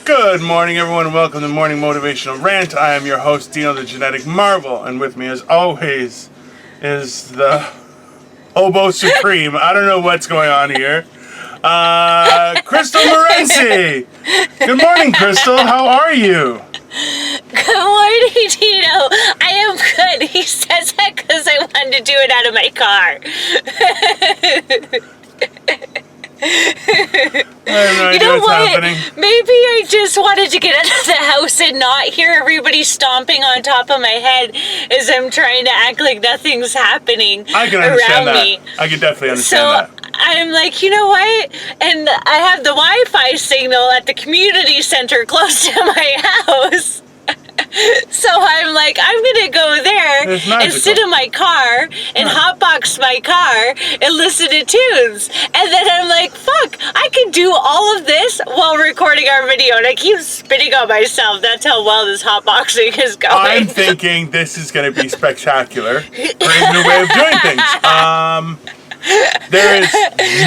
Good morning, everyone, and welcome to Morning Motivational Rant. I am your host, Dino, the Genetic Marvel, and with me, as always, is the Hobo Supreme. I don't know what's going on here. Crystal Morency. Good morning, Crystal. How are you? Good morning, Dino. I am good. He says that because I wanted to do it out of my car. I have no idea what's happening. Maybe I just wanted to get out of the house and not hear everybody stomping on top of my head as I'm trying to act like nothing's happening I can understand around that. me. I can definitely understand that. I'm like, you know what? And I have the Wi-Fi signal at the community center close to my house. So I'm like, I'm going to go there and sit in my car and hotbox my car and listen to tunes. And then I'm like, fuck, I can do all of this while recording our video. And I keep spitting on myself. That's how well this hotboxing is going. I'm thinking this is going to be spectacular. Great new way of doing things. There is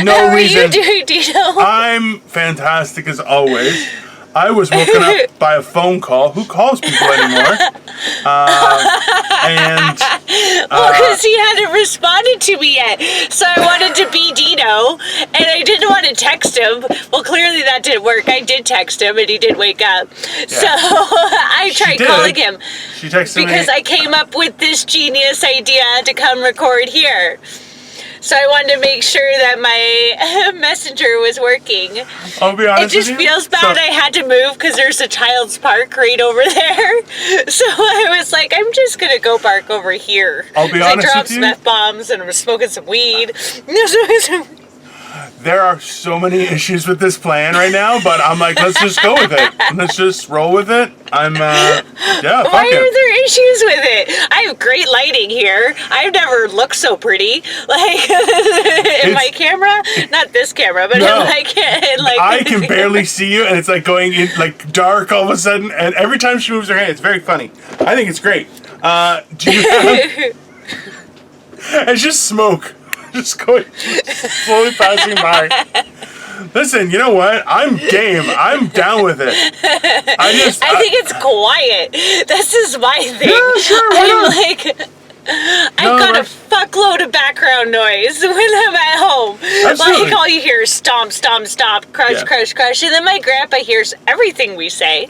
no reason. How are you doing, Dino? I'm fantastic as always. I was woken up by a phone call. Who calls people anymore? Because he hadn't responded to me yet. So I wanted to be Dino, and I didn't want to text him. Well, clearly that didn't work. I did text him, and he did wake up. Yeah. So I tried calling him. She texted me. Because I came up with this genius idea to come record here. So I wanted to make sure that my messenger was working. I'll be honest. It just feels bad I had to move because there's a child's park right over there. So I was like, I'm just going to go park over here. I'll be honest with you. I dropped some F-bombs and was smoking some weed. There are so many issues with this plan right now, but I'm like, let's just go with it. Let's just roll with it. Why are there issues with it? I have great lighting here. I've never looked so pretty. Like, in my camera? Not this camera, but no, I can barely see you, and it's like going in like dark all of a sudden, and every time she moves her hand, it's very funny. I think it's great. Do you have... It's just smoke. Just going slowly passing by. Listen, you know what? I'm game. I'm down with it. I think it's quiet. This is my thing. Yeah, sure. I've got a fuckload of background noise when I'm at home. Absolutely. Like all you hear is stomp, stomp, stomp, crush, crush, crush, and then my grandpa hears everything we say.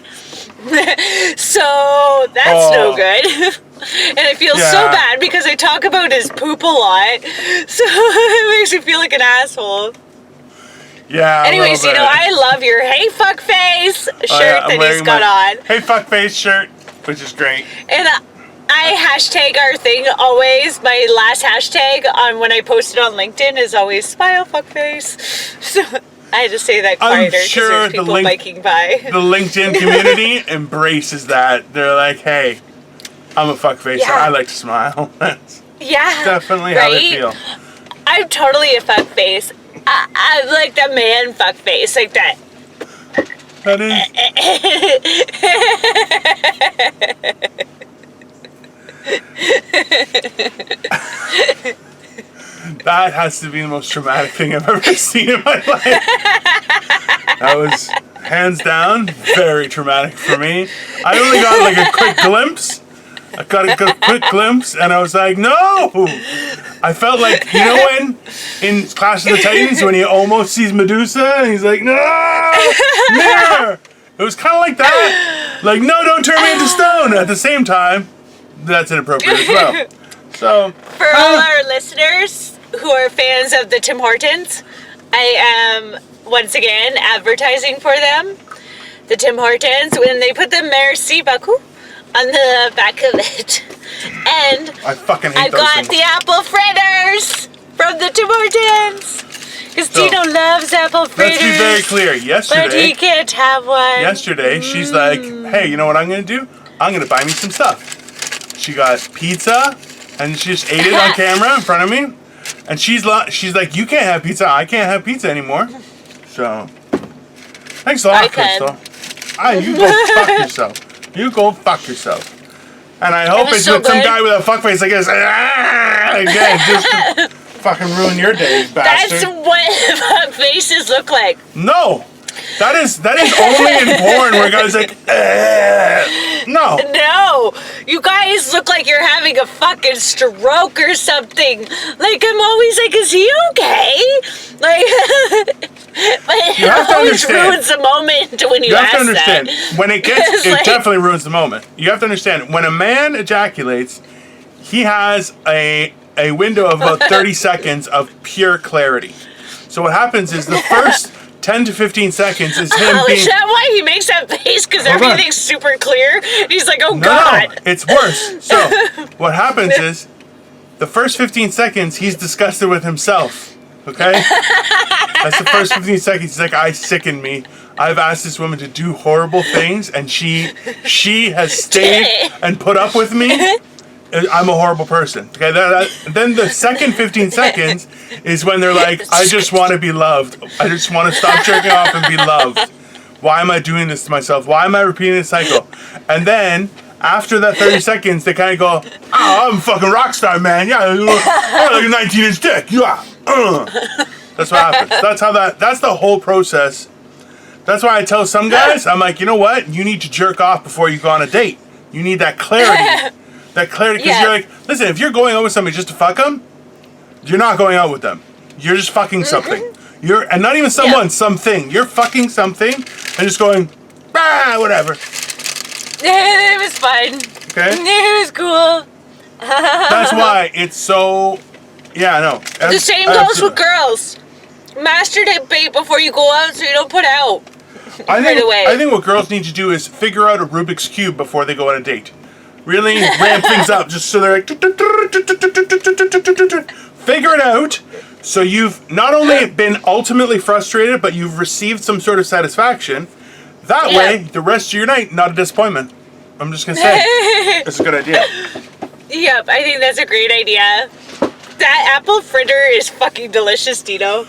So that's no good. And I feel so bad because I talk about his poop a lot. So it makes me feel like an asshole. Yeah. Anyways, you know, I love your hey fuck face shirt that he's got on. Hey fuck face shirt, which is great. And I hashtag our thing always. My last hashtag on when I post it on LinkedIn is always smile fuck face. So I had to say that quieter because there's people biking by. The LinkedIn community embraces that. They're like, hey, I'm a fuckface. Yeah. I like to smile. That's definitely how they feel. I'm totally a fuckface. I'm like the man fuckface, like that. That is. That has to be the most traumatic thing I've ever seen in my life. That was hands down very traumatic for me. I only got like a quick glimpse. I got a quick glimpse, and I was like, no! I felt like, you know when, in Clash of the Titans, when he almost sees Medusa, and he's like, no! Mirror! It was kind of like that. Like, no, don't turn me into stone! At the same time, that's inappropriate as well. So, for all our listeners who are fans of the Tim Hortons, I am, once again, advertising for them. The Tim Hortons, when they put the Merci beaucoup on the back of it. And I fucking hate I got the apple fritters from the Tim Hortons. Because Dino loves apple fritters. Let's be very clear. Yesterday, but he can't have one. Yesterday, she's like, hey, you know what I'm going to do? I'm going to buy me some stuff. She got pizza, and she just ate it on camera in front of me. And she's like, you can't have pizza. I can't have pizza anymore. So, thanks a lot, Crystal. You go fuck yourself. You go fuck yourself. And I hope it's with some guy with a fuckface like this. Again, just to fucking ruin your day, bastard. That's what fuck faces look like. No. That is only in porn where guys like, no. No, you guys look like you're having a fucking stroke or something. Like, I'm always like, is he okay? Like, but You have it to always understand. ruins the moment when you You have ask to understand, that. when it gets, It's it like- definitely ruins the moment. You have to understand, when a man ejaculates, he has a window of about 30 seconds of pure clarity. So what happens is the first 10 to 15 seconds is him Oh, being... is that why he makes that face? Because Hold on. everything's super clear? He's like, oh, No, God. it's worse. So what happens is the first 15 seconds, he's disgusted with himself. Okay? That's the first 15 seconds. He's like, I sicken me. I've asked this woman to do horrible things, and she has stayed and put up with me. I'm a horrible person. Okay, then the second 15 seconds is when they're like, I just want to be loved. I just want to stop jerking off and be loved. Why am I doing this to myself? Why am I repeating this cycle? And then after that 30 seconds, they kind of go, oh, I'm a fucking rock star, man. Yeah, I got like a 19-inch dick. Yeah. That's what happens. That's the whole process. That's why I tell some guys, I'm like, you know what? You need to jerk off before you go on a date. You need that clarity. That clarity, because you're like, listen, if you're going out with somebody just to fuck them, you're not going out with them. You're just fucking something. And not even someone, something. You're fucking something and just going, whatever. It was fun. Okay? It was cool. That's why it's so, no. The same goes with girls. Masturbate before you go out so you don't put out. Right away. I think what girls need to do is figure out a Rubik's Cube before they go on a date. Really ramp things up just so they're like, figure it out. So you've not only been ultimately frustrated, but you've received some sort of satisfaction. That way, the rest of your night, not a disappointment. I'm just going to say, it's a good idea. Yep, I think that's a great idea. That apple fritter is fucking delicious, Dino.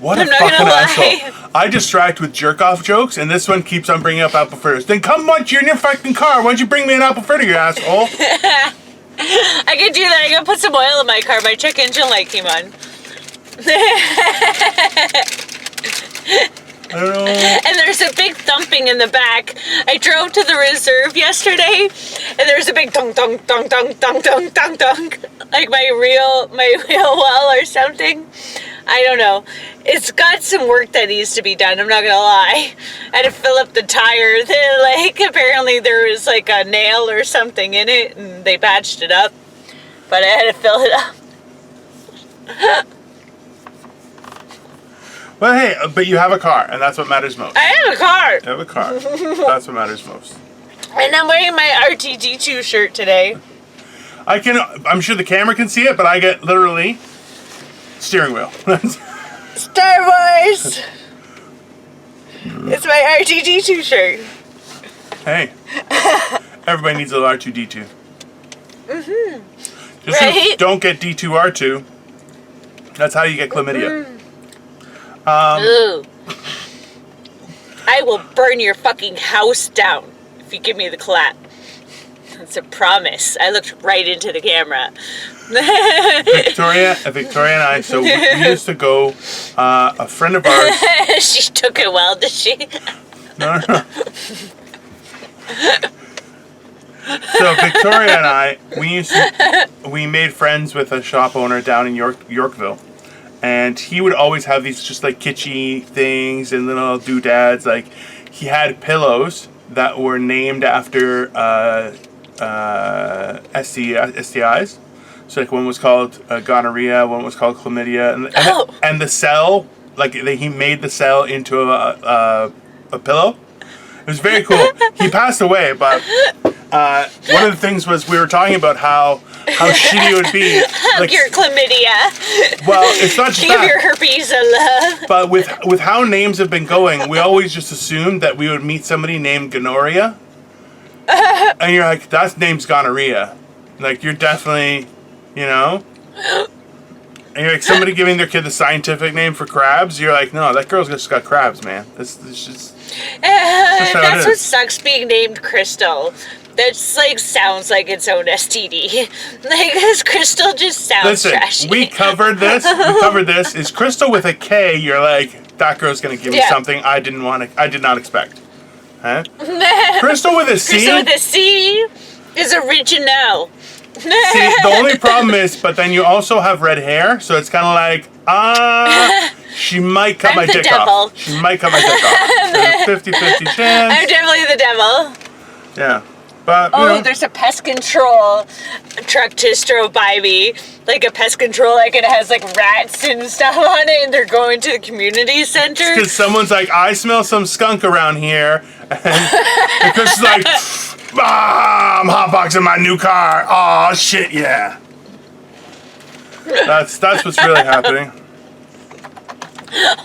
What I'm a not fucking gonna lie. asshole. I distract with jerk-off jokes, and this one keeps on bringing up apple fritters. Then come once you're in your fucking car. Why don't you bring me an apple fritter, you asshole? I could do that. I could put some oil in my car. My check engine light came on. I don't know. And there's a big thumping in the back. I drove to the reserve yesterday, and there's a big dong dong dong dong dong dong dong dong, like my wheel well or something. I don't know. It's got some work that needs to be done. I'm not gonna lie. I had to fill up the tire. Apparently there was like a nail or something in it, and they patched it up. But I had to fill it up. Well, hey, but you have a car, and that's what matters most. I have a car. You have a car. That's what matters most. And I'm wearing my RTG2 shirt today. I'm sure the camera can see it, but I get literally steering wheel. Star Wars! It's my RTG2 shirt. Hey, everybody needs a little R2-D2. Mm-hmm. Just Right? don't get D2R2. That's how you get chlamydia. Ooh. I will burn your fucking house down if you give me the clap. That's a promise. I looked right into the camera. Victoria and I, so we used to go, a friend of ours. She took it well, did she? No. So Victoria and I, we made friends with a shop owner down in Yorkville. And he would always have these just like kitschy things and little doodads. Like he had pillows that were named after STIs. So like one was called gonorrhea, one was called chlamydia, and the cell, like he made the cell into a pillow. It was very cool. He passed away, but one of the things was we were talking about how shitty it would be. Like, your chlamydia. well, it's not just Give that. your herpes a love. But with how names have been going, we always just assumed that we would meet somebody named gonorrhea. And you're like, that name's gonorrhea. Like, you're definitely, And you're like, somebody giving their kid the scientific name for crabs, you're like, no, that girl's just got crabs, man. That's just how That's it what is. sucks being named Crystal. That's like sounds like its own STD. Like this Crystal just sounds Listen, trashy. we covered this. Is Crystal with a K, you're like, that girl's gonna give me something I did not expect. Huh? Crystal with a C. Crystal with a C is original. See, the only problem is, but then you also have red hair, so it's kind of like, she might cut my dick off. She might cut my dick off. There's a 50-50 chance. I'm definitely the devil. Yeah. But, there's a pest control truck just drove by me. Like a pest control, like it has like rats and stuff on it, and they're going to the community center. Because someone's like, I smell some skunk around here. And Chris is like, I'm hotboxing my new car. Oh shit, yeah. That's what's really happening.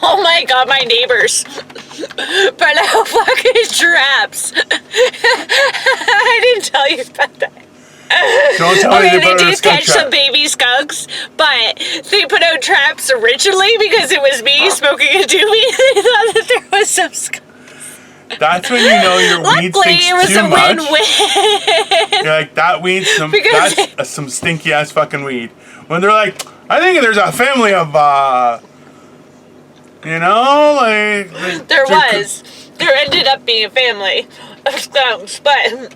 Oh my god, my neighbors. But out fucking traps. I didn't tell you about that. Don't tell me they did catch some baby skunks, but they put out traps originally because it was me smoking a doobie. They thought that there was some skunks. That's when you know your weed stinks too much. Win-win. You're like, that weed's some stinky ass fucking weed. When they're like, I think there's a family of there ended up being a family of skunks, but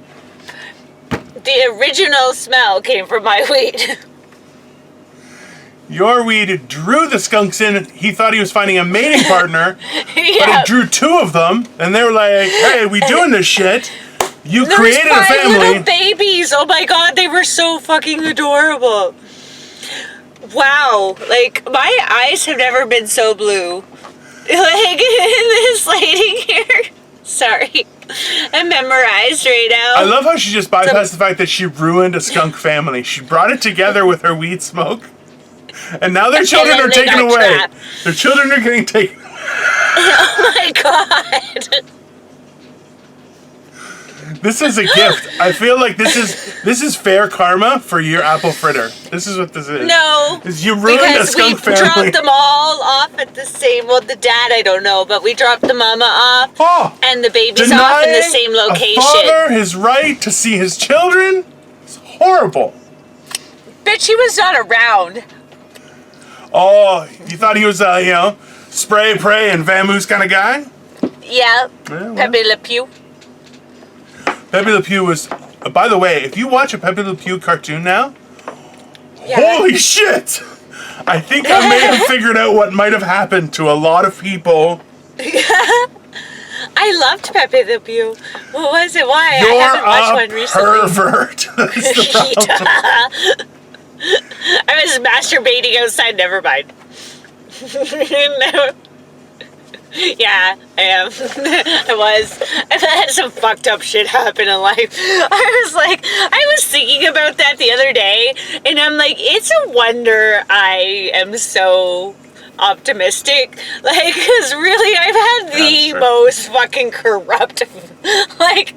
the original smell came from my weed. Your weed drew the skunks in. He thought he was finding a mating partner, but it drew two of them, and they were like, hey, we doing this shit. You created a family. Little babies. Oh my god, they were so fucking adorable. Wow, like my eyes have never been so blue. Like this lady here. Sorry, I'm memorized right now. I love how she just bypassed the fact that she ruined a skunk family. She brought it together with her weed smoke, and now their children are taken away. Trapped. Their children are getting taken away. Oh my god. This is a gift. I feel like this is fair karma for your apple fritter. This is what this is. No. You ruined a skunk family. We dropped them all off at the same, well, the dad, I don't know, but we dropped the mama off and the babies off in the same location. A father his right to see his children? It's horrible. Bitch, he was not around. Oh, you thought he was, spray, pray, and vamoose kind of guy? Yeah. Pepe Le Pew. Pepe Le Pew was, by the way, if you watch a Pepe Le Pew cartoon now, holy shit! I think I may have figured out what might have happened to a lot of people. I loved Pepe Le Pew. What was it? Why? I haven't watched one recently. Pervert. That's the problem. I was masturbating outside, never mind. No. Yeah, I am. I was. I've had some fucked up shit happen in life. I was thinking about that the other day, and I'm like, it's a wonder I am so optimistic. Like, because really, I've had the most fucking corrupt, and I'm like,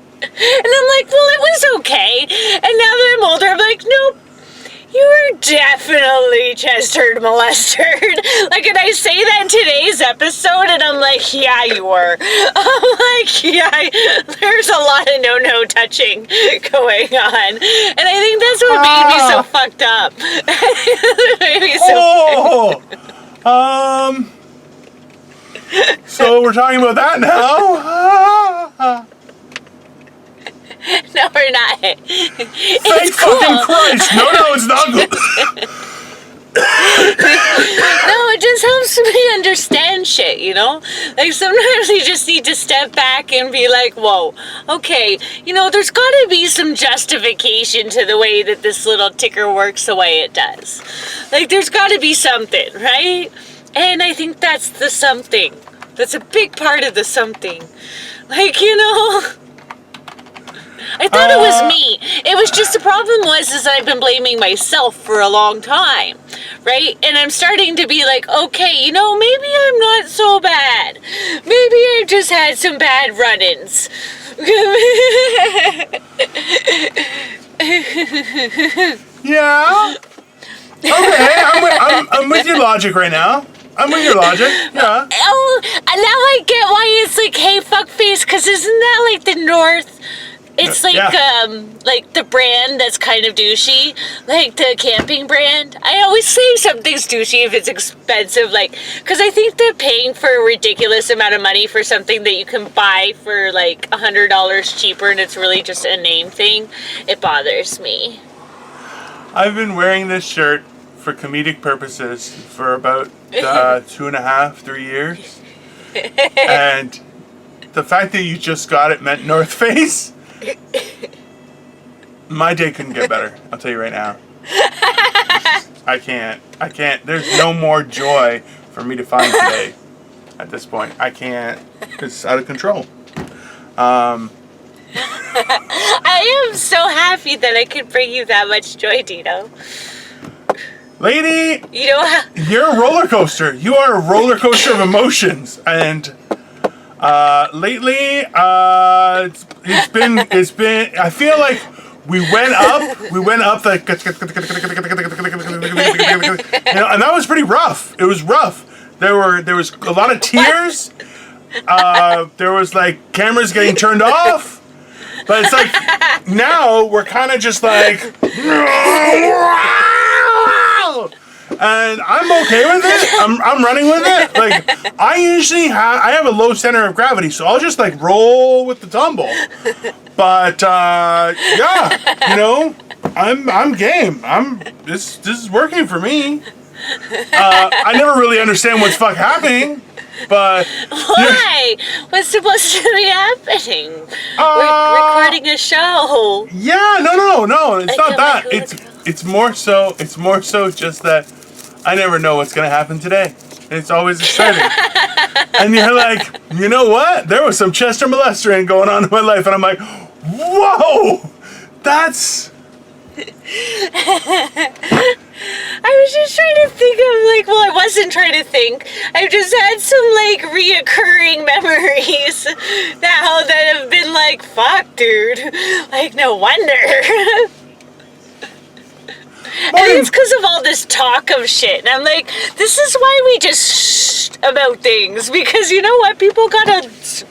well, it was okay. And now that I'm older, I'm like, nope. You were definitely chest-hurt molested. Like, and I say that in today's episode, and I'm like, yeah, you were. I'm like, yeah, there's a lot of no touching going on. And I think that's what made me so fucked up. Made me so so we're talking about that now? No, we're not. Thank fucking Christ! No, it's not good. No, it just helps me understand shit, you know? Like, sometimes you just need to step back and be like, whoa, okay, there's gotta be some justification to the way that this little ticker works the way it does. Like, there's gotta be something, right? And I think that's the something. That's a big part of the something. Like, I thought it was me. It was just the problem is I've been blaming myself for a long time, right? And I'm starting to be like, okay, maybe I'm not so bad. Maybe I've just had some bad run-ins. Yeah. Okay, I'm with your logic right now. I'm with your logic, yeah. Oh, now I get why it's like, hey, fuckface, because isn't that like the North It's like the brand that's kind of douchey, like the camping brand. I always say something's douchey if it's expensive, like, because I think they're paying for a ridiculous amount of money for something that you can buy for like $100 cheaper, and it's really just a name thing. It bothers me. I've been wearing this shirt for comedic purposes for about 2.5, 3 years, and the fact that you just got it meant North Face. My day couldn't get better. I'll tell you right now. I can't. There's no more joy for me to find today. At this point, I can't. It's out of control. I am so happy that I could bring you that much joy, Dino. Lady, you're a roller coaster. You are a roller coaster of emotions, and lately, it's been. I feel like we went up like, and that was pretty rough. It was rough. There was a lot of tears. There was like cameras getting turned off. But it's like now we're kind of just like, and I'm okay with it. I'm running with it. Like I have a low center of gravity, so I'll just like roll with the tumble. But yeah, I'm game. This is working for me. I never really understand what's happening. But why? What's supposed to be happening? We're recording a show. Yeah, no. It's not that. It's more so just that I never know what's gonna happen today. It's always exciting. And you're like, you know what? There was some Chester molestering going on in my life, and I'm like, whoa, that's. I was just trying to think of I wasn't trying to think. I just had some reoccurring memories now that have been fuck, dude. No wonder. And it's because of all this talk of shit. And I'm like, this is why we just shh about things. Because you know what? People gotta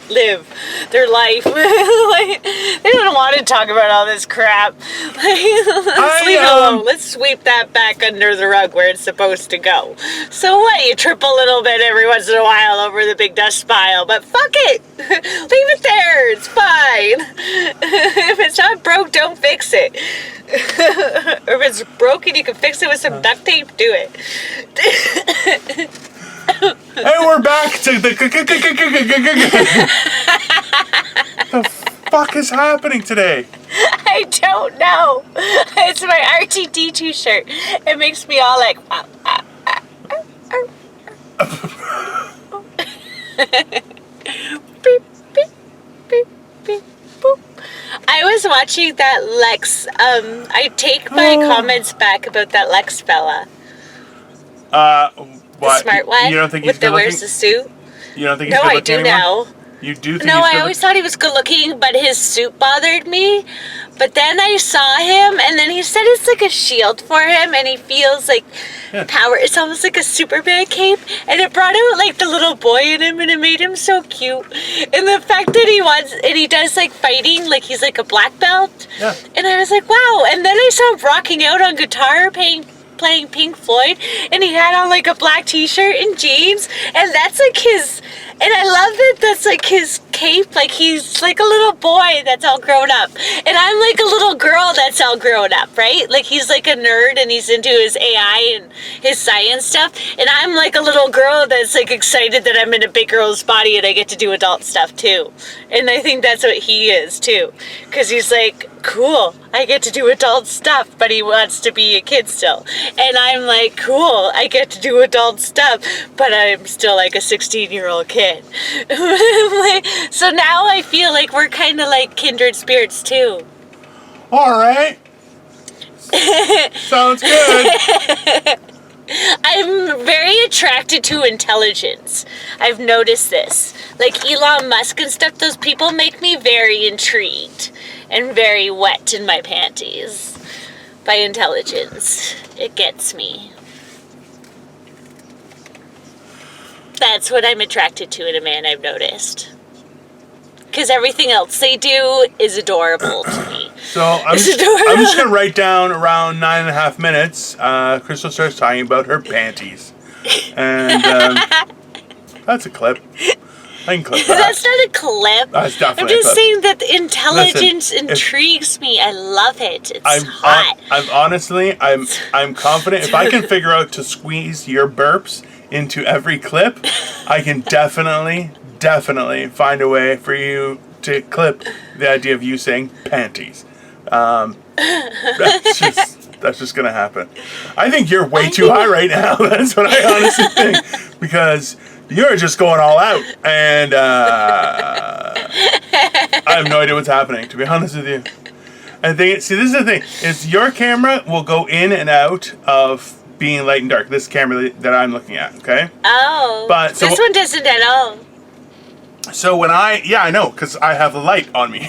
live their life. They don't want to talk about all this crap. Let's leave it alone. Let's sweep that back under the rug where it's supposed to go. So what? You trip a little bit every once in a while over the big dust pile. But fuck it. Leave it there. It's fine. If it's not broke, don't fix it. Or if it's broken, you can fix it with some duct tape. Do it. Hey, we're back to the fuck is happening today? I don't know. It's my RTD2 shirt. It makes me all like. Beep, beep, beep, beep, boop. I was watching that Lex. I take my comments back about that Lex fella. What? The smart one? You don't think he's good looking? Wears the suit? You don't think he's good looking anymore? No, I do now. You do think No, he's good I always thought he was good looking, but his suit bothered me. But then I saw him, and then he said it's like a shield for him, and he feels like power. It's almost like a Superman cape, and it brought out the little boy in him, and it made him so cute. And the fact that he does fighting, he's like a black belt. Yeah. And I was like, wow. And then I saw him rocking out on guitar, playing Pink Floyd, and he had on a black t-shirt and jeans, and that's his, and I love that that's his cape, he's a little boy that's all grown up, and I'm a little girl that's all grown up, right? He's a nerd and he's into his AI and his science stuff, and I'm a little girl that's excited that I'm in a big girl's body and I get to do adult stuff too. And I think that's what he is too, because he's cool, I get to do adult stuff, but he wants to be a kid still. And I'm cool, I get to do adult stuff, but I'm still a 16-year-old kid. So now I feel we're kind of kindred spirits too. All right. Sounds good. I'm very attracted to intelligence. I've noticed this. Elon Musk and stuff, those people make me very intrigued and very wet in my panties by intelligence. It gets me. That's what I'm attracted to in a man, I've noticed. because everything else they do is adorable to me. So I'm just going to write down around 9.5 minutes. Crystal starts talking about her panties. And that's a clip. I can clip that. That's not a clip. That's definitely I'm just saying that the intelligence intrigues me. I love it. It's hot. I'm confident. If I can figure out to squeeze your burps into every clip, I can definitely find a way for you to clip the idea of you saying panties. That's just gonna happen. I think you're way too high right now. That's what I honestly think, because you're just going all out, and I have no idea what's happening, to be honest with you. And this is the thing: is your camera will go in and out of being light and dark. This camera that I'm looking at, okay? Oh, but this one doesn't at all. So when I know, because I have the light on me.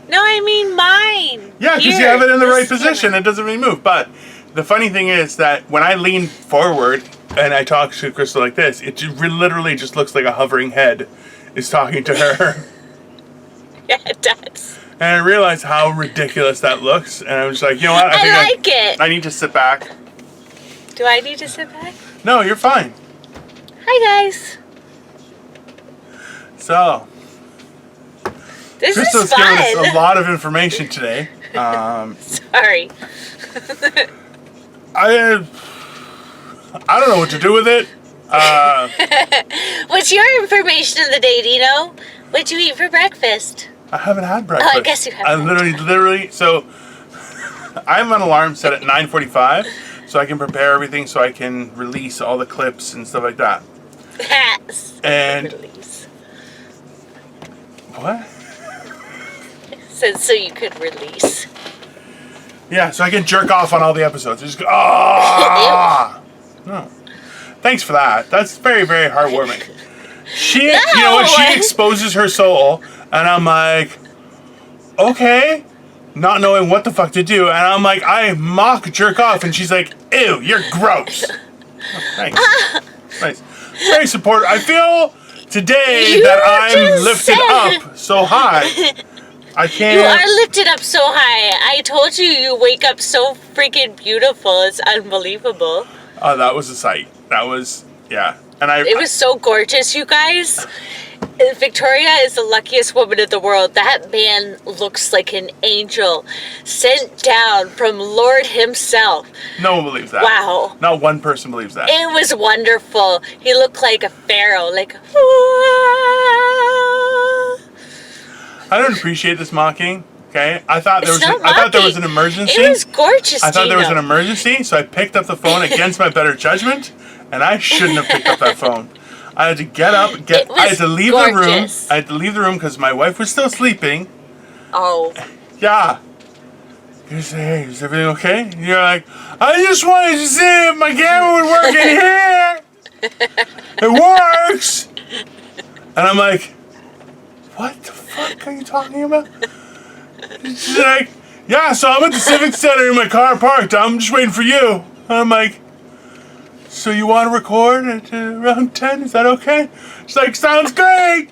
No, I mean mine. Yeah, because you have it in the right position. It doesn't really move. But the funny thing is that when I lean forward and I talk to Crystal like this, it literally just looks like a hovering head is talking to her. Yeah, it does. And I realized how ridiculous that looks. And I was like, you know what? I think I need to sit back. Do I need to sit back? No, you're fine. Hi, guys. So, Crystal's giving us a lot of information today. Sorry. I don't know what to do with it. What's your information of the day, Dino? What'd you eat for breakfast? I haven't had breakfast. Oh, I guess you haven't. I literally, so I have an alarm set at 9:45, so I can prepare everything so I can release all the clips and stuff like that. And release. What? So you could release. Yeah, so I can jerk off on all the episodes. Just go, ah! No. Thanks for that. That's very, very heartwarming. You know what? She exposes her soul, and I'm like, okay, not knowing what the fuck to do, and I'm like, I mock jerk off, and she's like, ew, you're gross. Oh, thanks. Nice. Very supportive. I feel today that I'm lifted up so high. I can't. You are lifted up so high. I told you wake up so freaking beautiful. It's unbelievable. Oh, that was a sight. That was, yeah. And it was so gorgeous, you guys. Victoria is the luckiest woman in the world. That man looks like an angel sent down from Lord himself. No one believes that. Wow. Not one person believes that. It was wonderful. He looked like a pharaoh, like, I don't appreciate this mocking. Okay, I thought there was an emergency. It was gorgeous. I thought there was an emergency, so I picked up the phone against my better judgment, and I shouldn't have picked up that phone. I had to get up, I had to leave the room. I had to leave the room because my wife was still sleeping. Oh. Yeah. You say, hey, is everything okay? And you're like, I just wanted to see if my camera would work in here. It works. And I'm like, what the fuck are you talking about? She's like, yeah, so I'm at the Civic Center in my car parked. I'm just waiting for you. And I'm like, so you want to record at around 10? Is that okay? She's like, sounds great.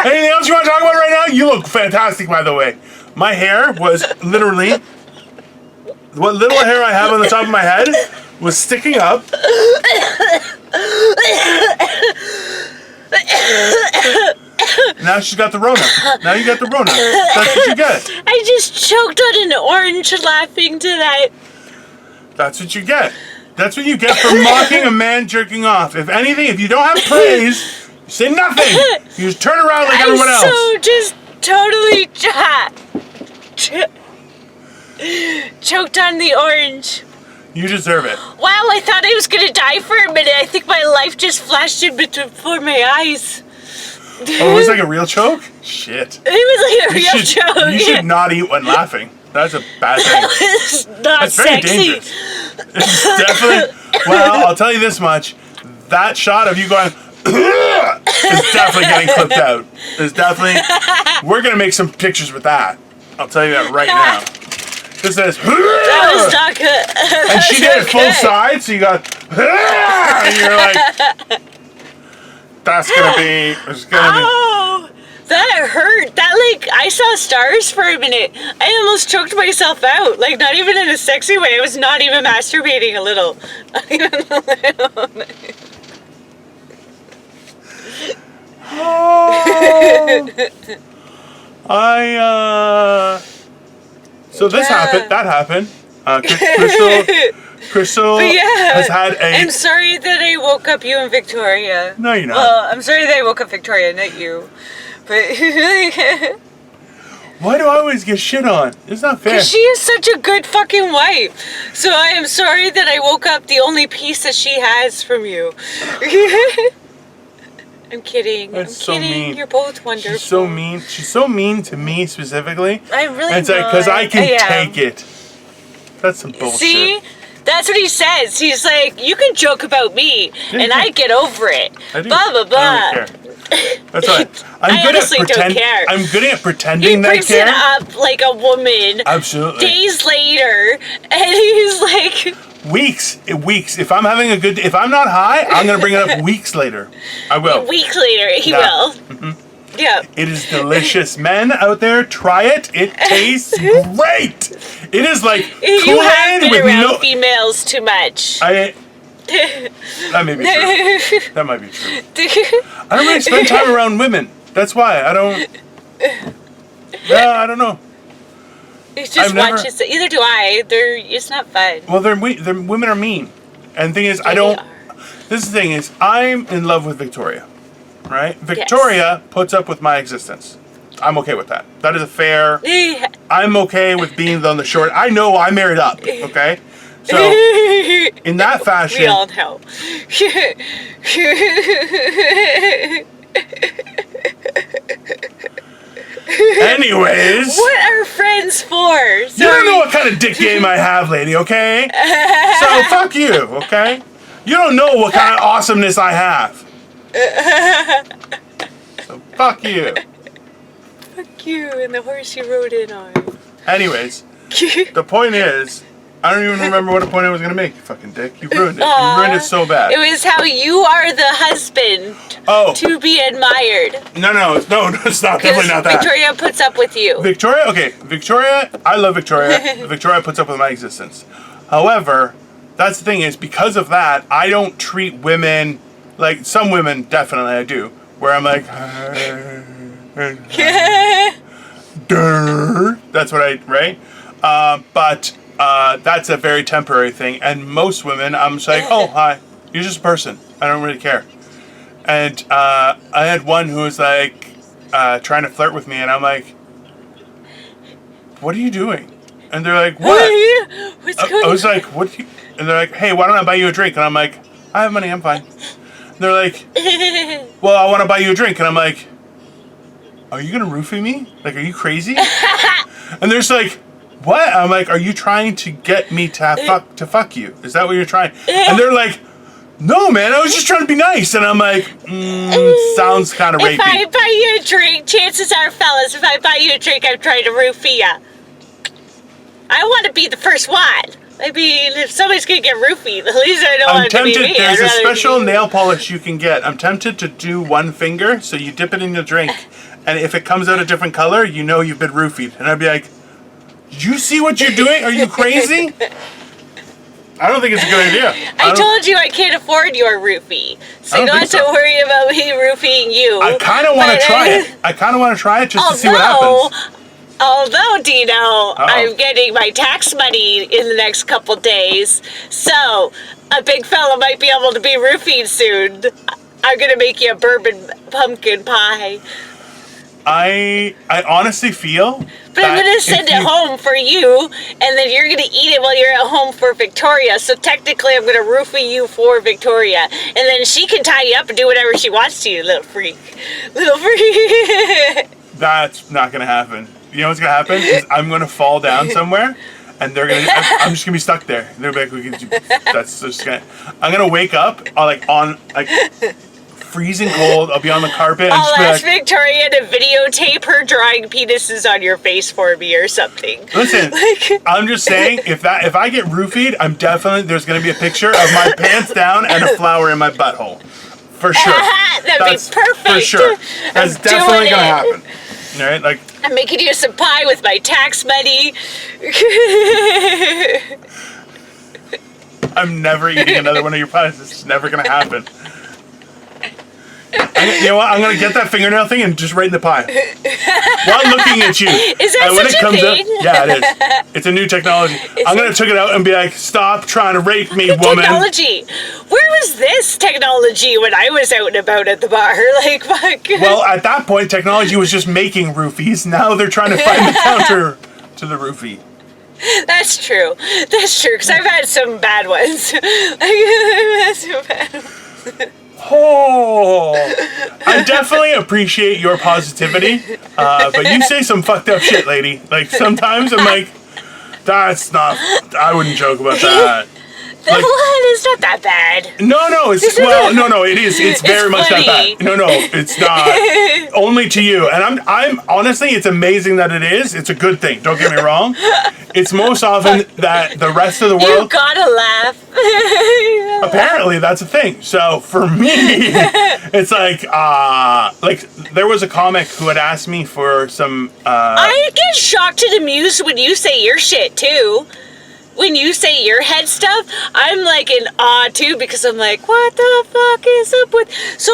Anything else you want to talk about right now? You look fantastic, by the way. My hair was literally, what little hair I have on the top of my head was sticking up. Now she's got the Rona. Now you got the Rona. That's what you get. I just choked on an orange laughing tonight. That's what you get. That's what you get for mocking a man jerking off. If anything, if you don't have praise, you say nothing. You just turn around like everyone else. So just totally choked on the orange. You deserve it. Wow, I thought I was going to die for a minute. I think my life just flashed in before my eyes. Oh, it was like a real choke? Shit. It was like a real choke. You should not eat when laughing. That's a bad thing. It's not That's very dangerous. It's definitely, well, I'll tell you this much. That shot of you going, is definitely getting clipped out. It's definitely, we're going to make some pictures with that. I'll tell you that right now. This says, that was not good. And she did it full side, so you got, and you're like, that's going to be, it's going to be. I saw stars for a minute. I almost choked myself out. Like, not even in a sexy way. I was not even masturbating a little. Not even a little. So this happened. That happened. Crystal has had a... I'm sorry that I woke up you and Victoria. No, you're not. Well, I'm sorry that I woke up Victoria, not you. But... Why do I always get shit on? It's not fair. Because she is such a good fucking wife. So I am sorry that I woke up the only piece that she has from you. I'm kidding. That's I'm kidding. so mean. You're both wonderful. She's so mean. She's so mean to me specifically. I really It's like, because I can take it. That's some bullshit. See? That's what he says. He's like, you can joke about me, and I get over it. I do. Blah, blah, blah. I don't care. That's right. I honestly don't care. I'm good at pretending that I care. He brings it up like a woman. Absolutely. Days later, and he's like... Weeks. If I'm having a good... If I'm not high, I'm going to bring it up weeks later. I will. Weeks later, he will. Mm-hmm. Yeah. It is delicious. Men out there, try it. It tastes great. It is like Kool-Aid you have been with around females too much. That may be true. That might be true. I don't really spend time around women. That's why I don't. Yeah, I don't know. It's just watches. Either do I. It's not fun. Well, women are mean, and the thing is, I don't. This is the thing is, I'm in love with Victoria, right? Victoria puts up with my existence. I'm okay with that. That is a fair. I'm okay with being on the short. I know I married up. Okay. So, in that fashion... We all know. Anyways... What are friends for? Sorry. You don't know what kind of dick game I have, lady, okay? So, fuck you, okay? You don't know what kind of awesomeness I have. So, fuck you. Fuck you and the horse you rode in on. Anyways, the point is... I don't even remember what point I was going to make, you fucking dick. You ruined it. Aww. You ruined it so bad. It was how you are the husband to be admired. No, it's not. Definitely not that. Victoria puts up with you. Victoria, I love Victoria. Victoria puts up with my existence. However, that's the thing is, because of that, I don't treat women, like some women, definitely I do, where I'm like, that's what right? But... that's a very temporary thing, and most women, I'm just like, oh, hi, you're just a person. I don't really care. And I had one who was like trying to flirt with me, and I'm like, what are you doing? And they're like, what? What's going on? I was like, what? And they're like, hey, why don't I buy you a drink? And I'm like, I have money, I'm fine. And they're like, well, I want to buy you a drink. And I'm like, are you gonna roofie me? Like, are you crazy? And they're just like, what? I'm like, are you trying to get me to fuck you? Is that what you're trying? And they're like, no, man, I was just trying to be nice. And I'm like, sounds kind of rapey. If I buy you a drink, chances are, fellas, if I buy you a drink, I'm trying to roofie ya. I want to be the first one. I mean, if somebody's going to get roofied, at least I don't want it to be me. There's a special nail polish you can get. I'm tempted to do one finger, so you dip it in your drink. And if it comes out a different color, you know you've been roofied. And I'd be like, did you see what you're doing? Are you crazy? I don't think it's a good idea. I told you I can't afford your roofie. So you don't have to worry about me roofing you. I kind of want to try it. I kind of want to try it just to see what happens. Although, Dino, I'm getting my tax money in the next couple days. So, a big fella might be able to be roofied soon. I'm going to make you a bourbon pumpkin pie. I honestly feel... But I'm going to send it home for you, and then you're going to eat it while you're at home for Victoria. So technically, I'm going to roofie you for Victoria. And then she can tie you up and do whatever she wants to, you little freak. Little freak. That's not going to happen. You know what's going to happen? Is I'm going to fall down somewhere, and they're going to... I'm just going to be stuck there. They're like, that's just going to... I'm going to wake up freezing cold. I'll be on the carpet. I'll ask Victoria to videotape her drawing penises on your face for me or something. Listen, I'm just saying, if I get roofied, there's going to be a picture of my pants down and a flower in my butthole. For sure. That'd be perfect. For sure. That's definitely going to happen. Right? Like, I'm making you some pie with my tax money. I'm never eating another one of your pies. It's never going to happen. You know what? I'm going to get that fingernail thing and just right in the pie. While looking at you. Is that such a thing? Yeah, it is. It's a new technology. I'm going to take it out and be like, stop trying to rape me, woman. Technology. Where was this technology when I was out and about at the bar? Like, fuck. Well, at that point, technology was just making roofies. Now they're trying to find the counter to the roofie. That's true. That's true, because I've had some bad ones. I've had some bad ones. Oh, I definitely appreciate your positivity, but you say some fucked up shit, lady. Like, sometimes I'm like, that's not, I wouldn't joke about that. Like, it's not that bad. No, it is. It's very much funny. that bad. No, it's not. Only to you. And I'm honestly, it's amazing that it is. It's a good thing. Don't get me wrong. It's most often that the rest of the world. You gotta laugh. Apparently, that's a thing. So for me, it's like there was a comic who had asked me for some. I get shocked and amused when you say your shit too. When you say your head stuff, I'm like in awe too, because I'm like, what the fuck is up with? So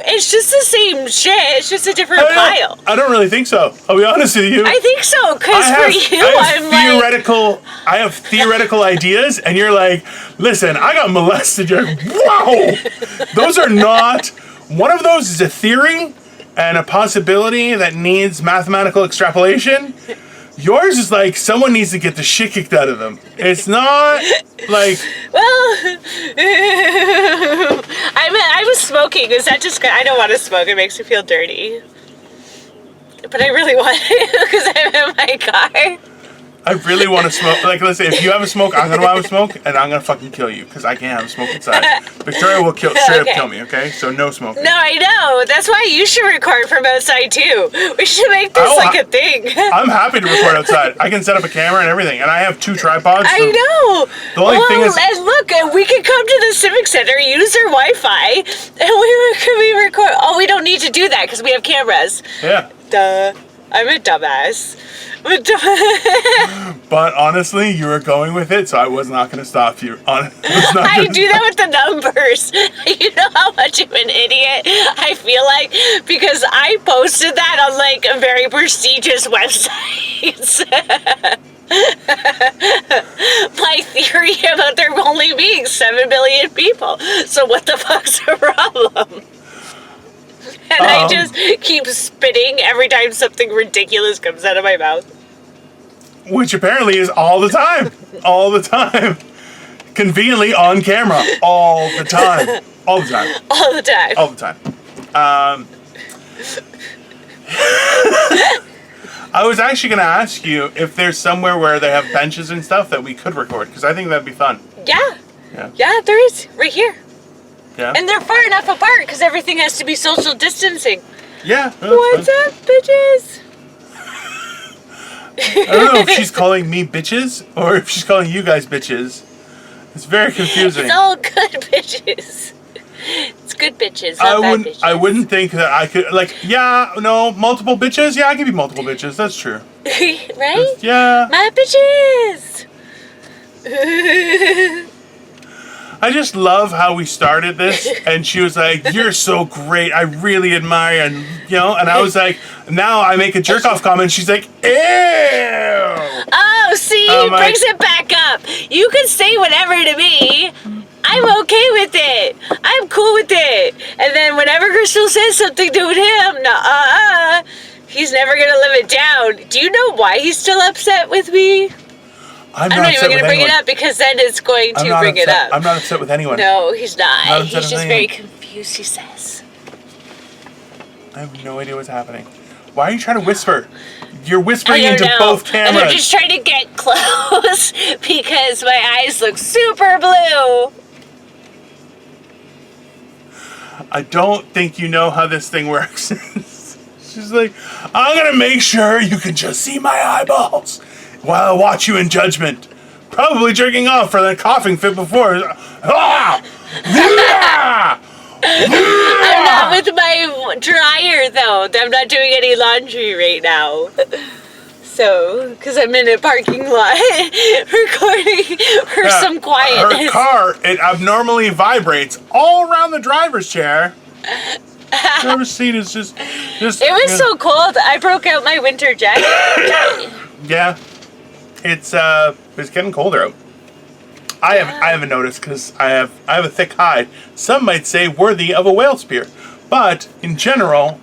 it's just the same shit. It's just a different pile. I don't really think so. I'll be honest with you. I think so, because for you, I have theoretical ideas, and you're like, listen, I got molested. You're like, whoa! Those are not. One of those is a theory and a possibility that needs mathematical extrapolation. Yours is like someone needs to get the shit kicked out of them. It's not like. Well, I was smoking. Is that just? I don't want to smoke. It makes me feel dirty. But I really want to because I'm in my car. I really want to smoke. Like, listen, if you have a smoke, I'm gonna have a smoke, and I'm gonna fucking kill you because I can't have a smoke inside. Victoria will straight up kill me. Okay, so no smoking. No, I know. That's why you should record from outside too. We should make this a thing. I'm happy to record outside. I can set up a camera and everything, and I have 2 tripods. So I know. The only thing is, and look, we could come to the Civic Center, use their Wi-Fi, and we record. Oh, we don't need to do that because we have cameras. Yeah. Duh. I'm a dumbass. But honestly, you were going with it, so I was not going to stop you. I do that with the numbers. You know how much of an idiot I feel like? Because I posted that on like a very prestigious websites. My theory about there only being 7 billion people. So what the fuck's the problem? And I just keep spitting every time something ridiculous comes out of my mouth. Which apparently is all the time. All the time. Conveniently on camera. All the time. All the time. All the time. All the time. I was actually going to ask you if there's somewhere where they have benches and stuff that we could record, because I think that'd be fun. Yeah. Yeah, there is. Right here. Yeah. And they're far enough apart because everything has to be social distancing. Yeah. What's up, bitches? I don't know if she's calling me bitches or if she's calling you guys bitches. It's very confusing. It's all good bitches. It's good bitches, not bad bitches. I wouldn't think that I could, multiple bitches? Yeah, I can be multiple bitches. That's true. Right? Yeah. My bitches. I just love how we started this, and she was like, "You're so great. I really admire," and I was like, now I make a jerk off comment. She's like, "Ew." Oh, see, brings it back up. You can say whatever to me. I'm okay with it. I'm cool with it. And then whenever Crystal says something to him, he's never gonna live it down. Do you know why he's still upset with me? I'm not even going to bring it up because then it's going to bring it up. I'm not upset with anyone. No, he's not. He's just very confused, he says. I have no idea what's happening. Why are you trying to whisper? You're whispering into both cameras. I'm just trying to get close because my eyes look super blue. I don't think you know how this thing works. She's like, I'm going to make sure you can just see my eyeballs while I watch you in judgment. Probably jerking off for that coughing fit before. Ah! Yeah! I'm not with my dryer, though. I'm not doing any laundry right now. So, because I'm in a parking lot recording for some quietness. Her car, it abnormally vibrates all around the driver's chair. Driver's seat is just. It was so cold. I broke out my winter jacket. Yeah, it's getting colder out. I haven't noticed because I have a thick hide. Some might say worthy of a whale spear, but in general.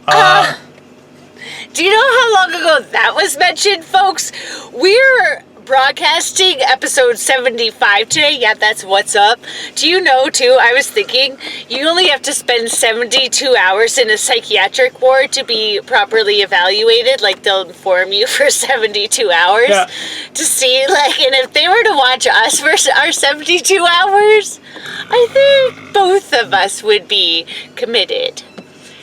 Do you know how long ago that was mentioned, folks? We're broadcasting episode 75 today. Yeah, that's what's up. Do you know, too, I was thinking, you only have to spend 72 hours in a psychiatric ward to be properly evaluated. Like, they'll inform you for 72 hours to see, like, and if they were to watch us for our 72 hours, I think both of us would be committed.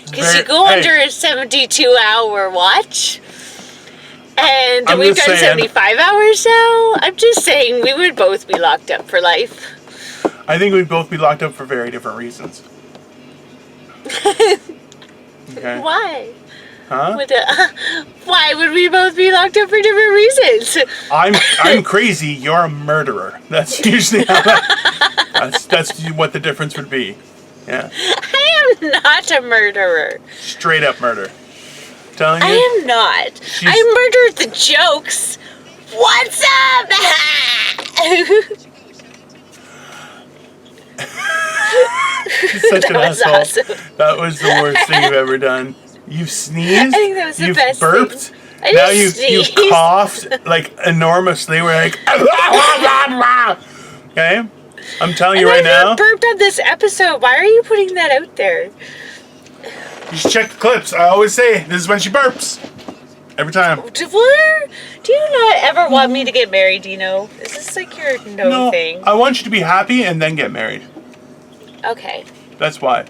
Because you go under a 72-hour watch, and we've done 75 hours now. I'm just saying we would both be locked up for life. I think we'd both be locked up for very different reasons. Okay. Why? Huh? Why would we both be locked up for different reasons? I'm crazy. You're a murderer. That's usually how that's what the difference would be. Yeah. I am not a murderer. Straight up murder. Telling you. I am not. I murdered the jokes. What's up? You're such an asshole. Awesome. That was the worst thing you've ever done. You've sneezed. I think that was the best burped. thing. Now you coughed like enormously. We're like, okay. I'm telling you right now. I burped on this episode. Why are you putting that out there? You should check the clips. I always say this is when she burps. Every time. What? Do you not ever want me to get married, Dino? Is this like your no thing? I want you to be happy and then get married. Okay. That's why.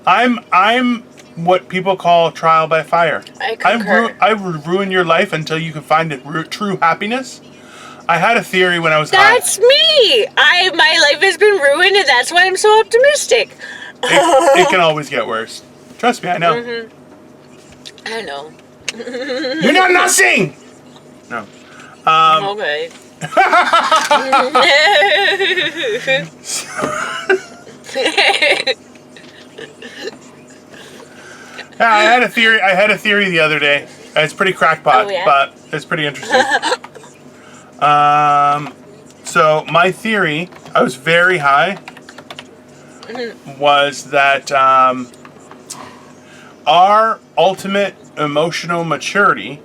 I'm what people call trial by fire. I concur. I ruin your life until you can find true happiness. I had a theory when I was That's me! My life has been ruined, and that's why I'm so optimistic. It can always get worse. Trust me, I know. Mm-hmm. I know. You're not nothing! No. Okay. Yeah, I had a theory the other day. It's pretty crackpot, but it's pretty interesting. So my theory, I was very high, was that our ultimate emotional maturity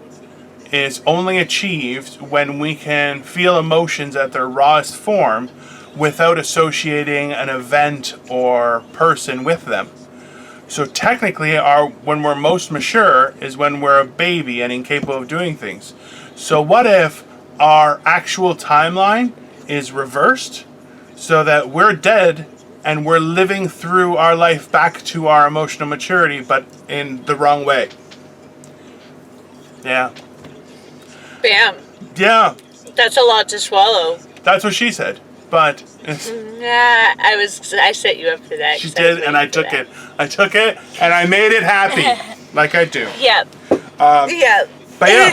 is only achieved when we can feel emotions at their rawest form without associating an event or person with them. So technically, when we're most mature is when we're a baby and incapable of doing things. So what if our actual timeline is reversed so that we're dead and we're living through our life back to our emotional maturity, but in the wrong way? Yeah. Bam. Yeah. That's a lot to swallow. That's what she said. But yeah, I set you up for that. She did, and I took it. I took it, and I made it happy, like I do. Yep. Yep. But yeah,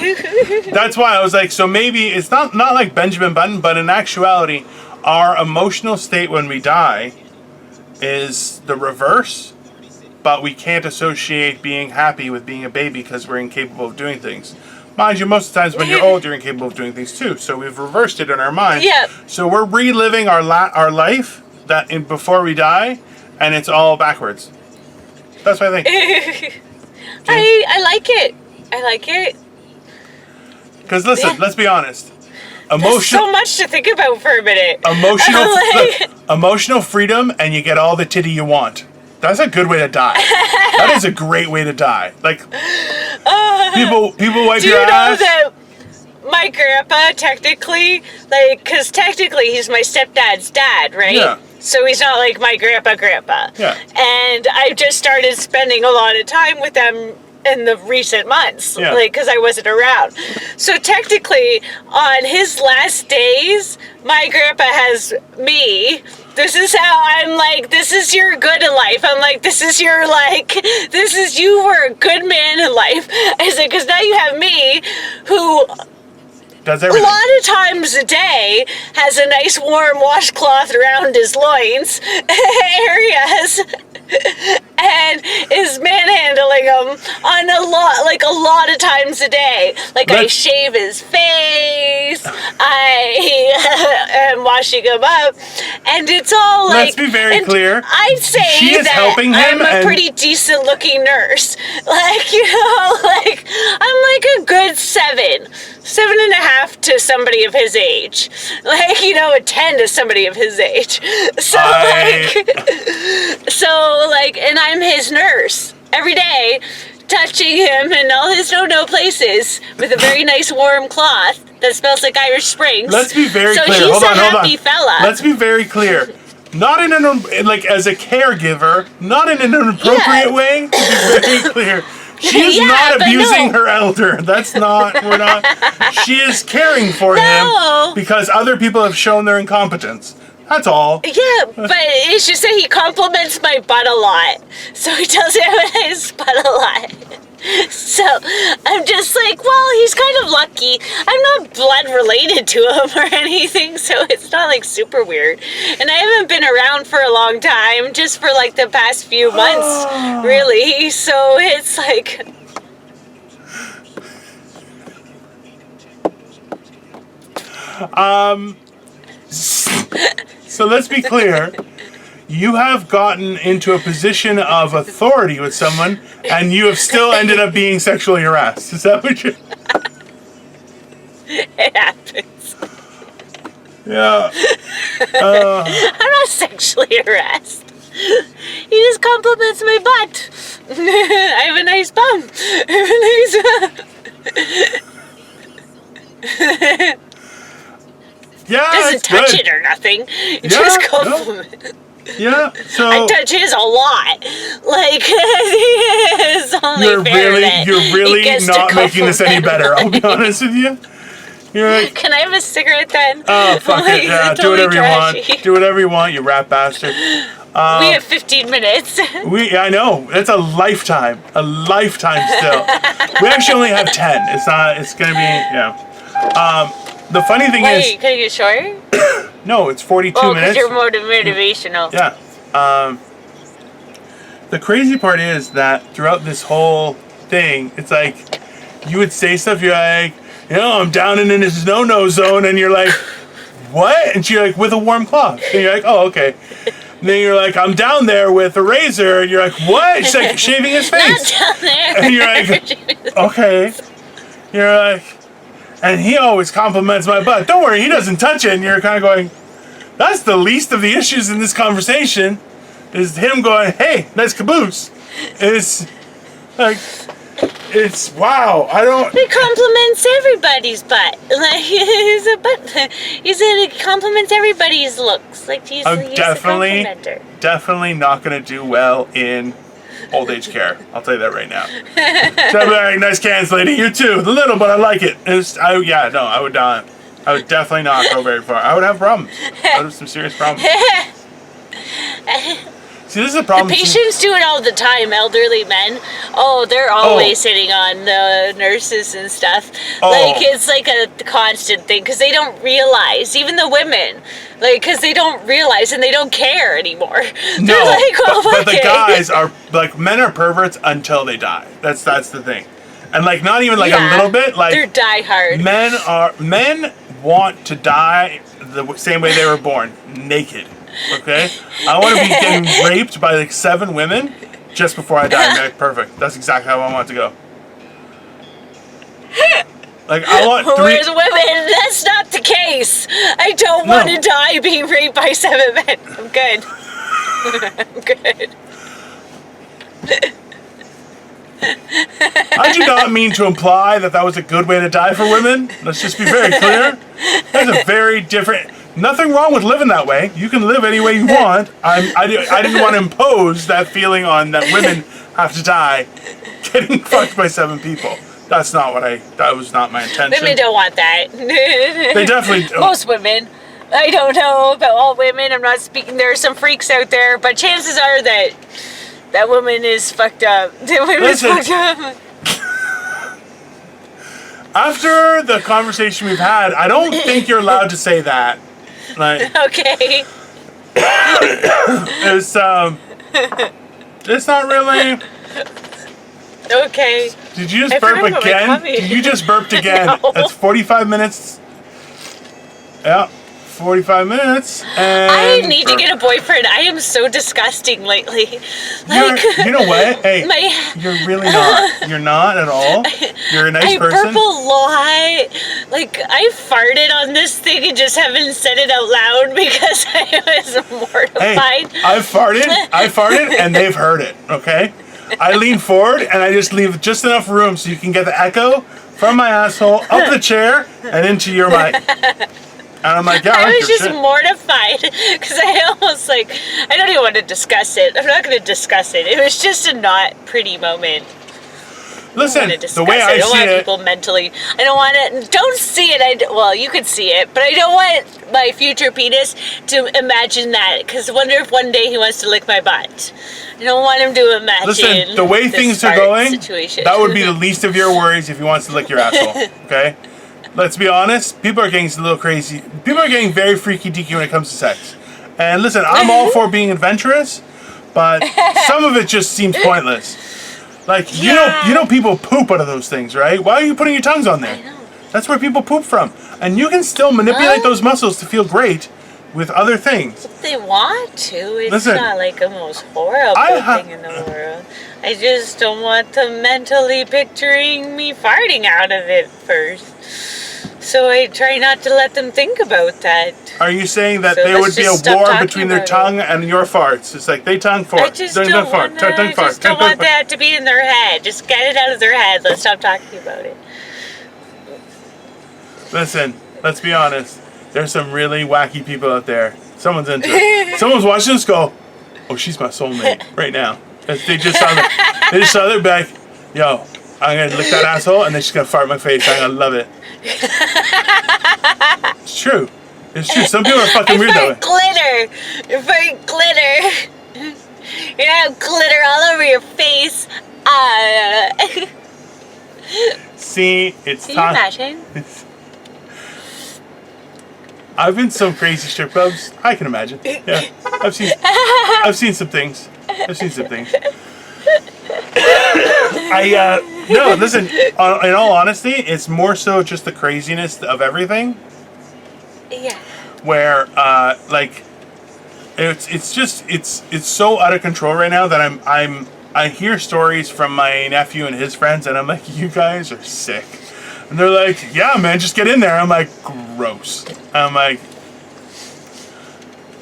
that's why I was like, so maybe it's not like Benjamin Button, but in actuality, our emotional state when we die is the reverse, but we can't associate being happy with being a baby because we're incapable of doing things. Mind you, most of the times when you're old, you're incapable of doing things too. So we've reversed it in our minds. Yep. So we're reliving our life before we die, and it's all backwards. That's what I think. I like it. I like it. Because listen, let's be honest. There's so much to think about for a minute. Emotional freedom, and you get all the titty you want. That's a good way to die. That is a great way to die. Like people wipe your ass. Do you know that my grandpa technically, because technically he's my stepdad's dad, right? Yeah. So he's not like my grandpa. Yeah. And I've just started spending a lot of time with them in the recent months, Yeah. like, because I wasn't around. So technically, on his last days, my grandpa has me. This is how I'm like, this is your good in life. I'm like, this is you were a good man in life. I said, because now you have me, who Does everything. a lot of times a day has a nice warm washcloth around his loins areas and is manhandling him on a lot of times a day. Like, I shave his face, I am washing him up, and it's all like... Let's be very clear. I'd say she is that helping him I'm a pretty decent looking nurse. Like, you know, like, I'm like a good 7.5 to somebody of his age. Like, you know, a 10 to somebody of his age. So, and I'm his nurse every day, touching him in all his no places with a very nice warm cloth that smells like Irish Springs. Let's be very clear. So he's a happy fella. Let's be very clear. Not in as a caregiver, not in an inappropriate way, to be very clear. She is not abusing her elder. We're not. She is caring for him because other people have shown their incompetence. That's all. Yeah, but it's just that he compliments my butt a lot. So he tells me I have a nice butt a lot. So I'm just like, well, he's kind of lucky. I'm not blood related to him or anything, so it's not like super weird. And I haven't been around for a long time, just for like the past few months, really. So it's like... So let's be clear. You have gotten into a position of authority with someone, and you have still ended up being sexually harassed. Is that what you're... It happens. Yeah. I'm not sexually harassed. He just compliments my butt. I have a nice bum. I have a nice... Yeah, doesn't touch it or nothing. It just compliments. No. Yeah, so I touch his a lot. Like, it's only you're really not making this any better. I'll be honest with you. You're like, can I have a cigarette then? Oh, fuck like, it. Yeah, do whatever you want. Do whatever you want, you rat bastard. We have 15 minutes. I know. It's a lifetime. A lifetime still. We actually only have 10. It's going to be, yeah. The funny thing is... Wait, can I get shorter? No, it's 42 minutes. Oh, because you're more motivational. Yeah. The crazy part is that throughout this whole thing, it's like, you would say stuff, you're like, I'm down in this no-no zone, and you're like, what? And you're like, with a warm cloth. And you're like, oh, okay. And then you're like, I'm down there with a razor, and you're like, what? She's like, shaving his face. Not down there. And you're like, okay. You're like... And he always compliments my butt. Don't worry, he doesn't touch it. And you're kind of going, that's the least of the issues in this conversation, is him going, hey, nice caboose. It's like, it's, wow, I don't... He compliments everybody's butt. Like, he compliments everybody's looks. Like, he's a complimenter. Definitely not going to do well in old age care. I'll tell you that right now. So I'm like, nice cans, lady. You too. A little, but I like it. I would not. I would definitely not go very far. I would have problems. I would have some serious problems. See, this is a problem. The patients do it all the time, elderly men. Oh, they're always hitting on the nurses and stuff. Like, it's like a constant thing, because they don't realize, even the women, like, because they don't realize and they don't care anymore. No, they're like, but the guys are, like, men are perverts until they die. That's the thing. And, like, not even, like, a little bit. Like, they're diehard. Men want to die the same way they were born, naked. Okay? I want to be getting raped by like 7 women just before I die. Like, perfect. That's exactly how I want it to go. Like, I want 3... Whereas women, that's not the case. I don't want to die being raped by 7 men. I'm good. I'm good. I do not mean to imply that was a good way to die for women. Let's just be very clear. That's a very different... Nothing wrong with living that way. You can live any way you want. I didn't want to impose that feeling on that women have to die getting fucked by 7 people. That was not my intention. Women don't want that. They definitely don't. Most women. I don't know about all women. I'm not speaking. There are some freaks out there, but chances are that woman is fucked up. That woman is fucked up. After the conversation we've had, I don't think you're allowed to say that. Like, okay. It's not really. Okay. Did you just burp again? Did you just burped again? No. That's 45 minutes. Yeah. 45 minutes. And I need to get a boyfriend. I am so disgusting lately. Like, you know what? Hey, you're really not. You're not at all. You're a nice person. I burp a lot. Like, I farted on this thing and just haven't said it out loud because I was mortified. Hey, I farted, and they've heard it, okay? I lean forward, and I just leave just enough room so you can get the echo from my asshole up the chair and into your mic. And I'm like, yeah, I was just mortified because I almost I don't even want to discuss it. I'm not going to discuss it. It was just a not pretty moment. Listen, the way I don't see want it, people mentally. I don't want it. Don't see it. Well, you could see it, but I don't want my future penis to imagine that. Because I wonder if one day he wants to lick my butt. I don't want him to imagine. Listen, the way things are going, situation. That would be the least of your worries if he wants to lick your asshole. Okay. Let's be honest, people are getting a little crazy. People are getting very freaky deaky when it comes to sex. And listen, I'm all for being adventurous, but some of it just seems pointless. Like, you know people poop out of those things, right? Why are you putting your tongues on there? I know. That's where people poop from. And you can still manipulate those muscles to feel great with other things. If they want to, it's not like the most horrible thing in the world. I just don't want them mentally picturing me farting out of it first. So I try not to let them think about that. Are you saying that there would be a war between their tongue and your farts? It's like they tongue fart. I just don't want that to be in their head. Just get it out of their head. Let's stop talking about it. Listen, let's be honest. There's some really wacky people out there. Someone's into it. Someone's watching this go, oh, she's my soulmate right now. They just saw their back. Yo, I'm going to lick that asshole and then she's going to fart in my face. I'm going to love it. It's true. It's true. Some people are fucking weird that way. Glitter. You're very glitter. You have glitter all over your face. See, it's time. Can you imagine? I've been to some crazy strip clubs. I can imagine. Yeah, I've seen some things. No, listen. In all honesty, it's more so just the craziness of everything. Yeah. Where, it's so out of control right now that I hear stories from my nephew and his friends, and I'm like, you guys are sick. And they're like, yeah, man, just get in there. I'm like, gross. I'm like,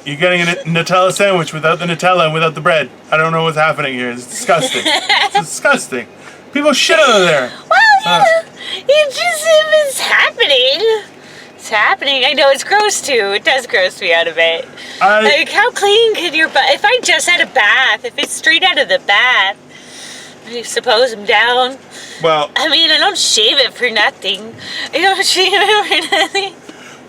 you're getting a Nutella sandwich without the Nutella and without the bread. I don't know what's happening here. It's disgusting. It's disgusting. People shit out of there. Well, yeah. It's happening. It's happening. I know it's gross too. It does gross me out a bit. Like, how clean can your butt? If I just had a bath, if it's straight out of the bath, I suppose I'm down. Well, I mean, I don't shave it for nothing.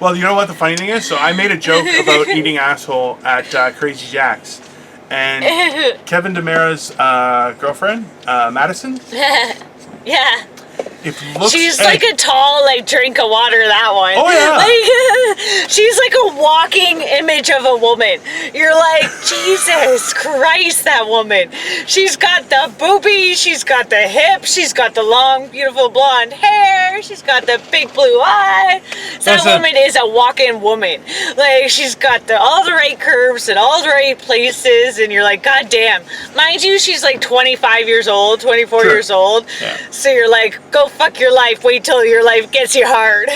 Well, you know what the funny thing is? So I made a joke about eating asshole at Crazy Jack's. And Kevin DeMera's girlfriend, Madison. Yeah. She's like a tall, drink of water, that one. Oh, yeah. She's like a walking image of a woman. You're like, Jesus Christ, that woman. She's got the boobies, she's got the hips, she's got the long, beautiful blonde hair, she's got the big blue eye. That woman is a walking woman. She's got all the right curves and all the right places, and you're like, God damn. Mind you, she's 25 years old, 24 years old. Yeah. So you're like, go fuck your life. Wait till your life gets you hard.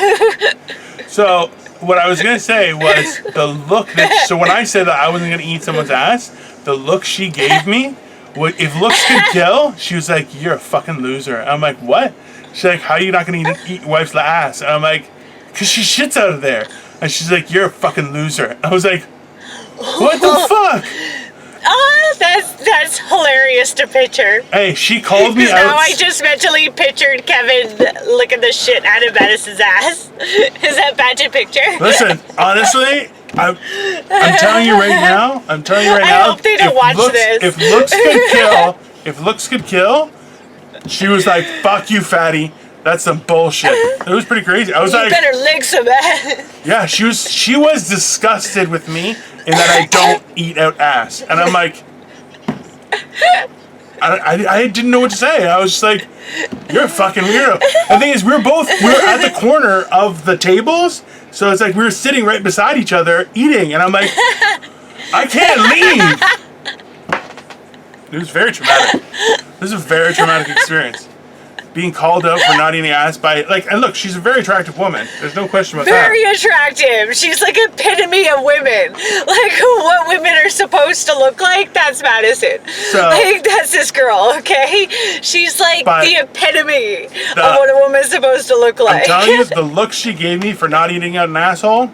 So what I was going to say was the look that... So when I said that I wasn't going to eat someone's ass, the look she gave me, if looks could kill, she was like, you're a fucking loser. I'm like, what? She's like, how are you not going to eat your wife's ass? And I'm like, because she shits out of there. And she's like, you're a fucking loser. I was like, what the fuck? That's hilarious to picture. Hey, she called me out. Now I just mentally pictured Kevin licking the shit out of Madison's ass. Is that bad to picture? Listen, honestly, I'm telling you right now. I hope they don't watch this. If looks could kill, she was like, "Fuck you, fatty." That's some bullshit. It was pretty crazy. I was like, "You better lick some ass." Yeah, she was disgusted with me in that I don't eat out ass, and I'm like, I didn't know what to say. I was just like, "You're a fucking weirdo." The thing is, we were at the corner of the tables, so it's like we were sitting right beside each other eating, and I'm like, I can't leave. It was very traumatic. This is a very traumatic experience. Being called out for not eating ass by, and look, she's a very attractive woman. There's no question about that. Very attractive. She's like epitome of women. Like what women are supposed to look like, that's Madison. So, that's this girl, okay? She's like the epitome of what a woman's supposed to look like. I'm telling you, the look she gave me for not eating out an asshole,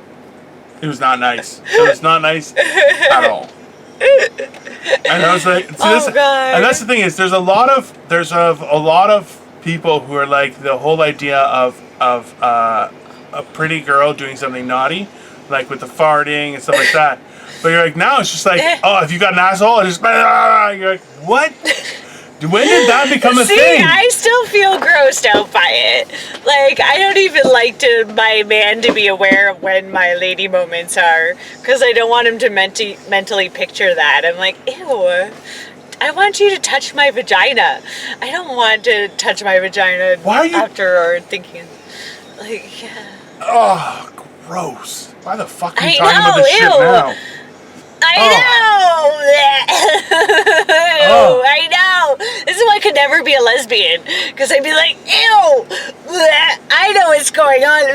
it was not nice. It was not nice at all. And I was like, God. And that's the thing is, there's a lot of people who are like the whole idea of a pretty girl doing something naughty, like with the farting and stuff like that. But you're like, now it's just like, oh, if you got an asshole, it's just you're like, what? When did that become a thing? I still feel grossed out by it. Like, I don't even like my man to be aware of when my lady moments are, because I don't want him to mentally picture that. I'm like, ew. I want you to touch my vagina. I don't want to touch my vagina after or thinking. Like, yeah. Oh, gross. Why the fuck are you talking about this shit now? I know. This is why I could never be a lesbian. Because I'd be like, ew. I know what's going on.